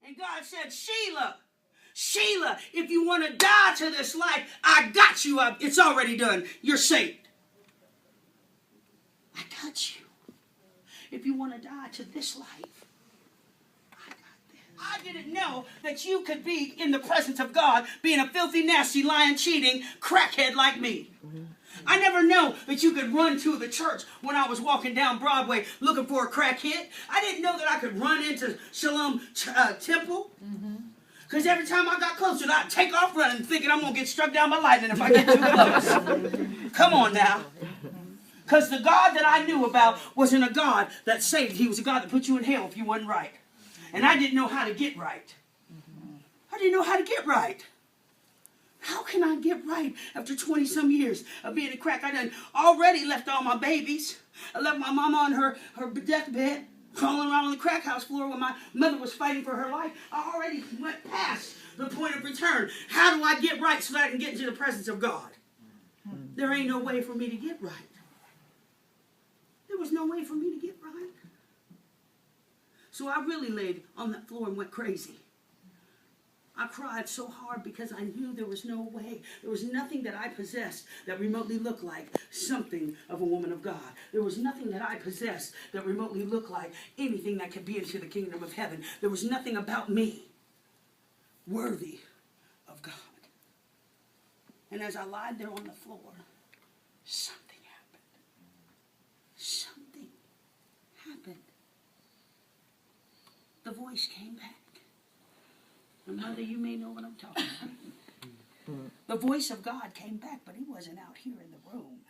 And God said, Sheila, Sheila, if you want to die to this life, I got you. It's already done. You're saved. I got you. If you want to die to this life, I got this. I didn't know that you could be in the presence of God being a filthy, nasty, lying, cheating crackhead like me. I never know that you could run to the church when I was walking down Broadway looking for a crack hit. I didn't know that I could run into Shalom Temple. Because every time I got closer, I'd take off running thinking I'm going to get struck down by lightning if I get too close. Come on now. Because the God that I knew about wasn't a God that saved. He was a God that put you in hell if you wasn't right. And I didn't know how to get right. I didn't know how to get right. How can I get right after 20-some years of being a crack? I done already left all my babies. I left my mama on her deathbed, crawling around on the crack house floor when my mother was fighting for her life. I already went past the point of return. How do I get right so that I can get into the presence of God? There ain't no way for me to get right. There was no way for me to get right. So I really laid on that floor and went crazy. I cried so hard because I knew there was no way. There was nothing that I possessed that remotely looked like something of a woman of God. There was nothing that I possessed that remotely looked like anything that could be into the kingdom of heaven. There was nothing about me worthy of God. And as I lied there on the floor, something happened. Something happened. The voice came back. And Mother, you may know what I'm talking about. The voice of God came back, but he wasn't out here in the room.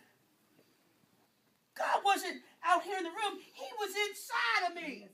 God wasn't out here in the room. He was inside of me.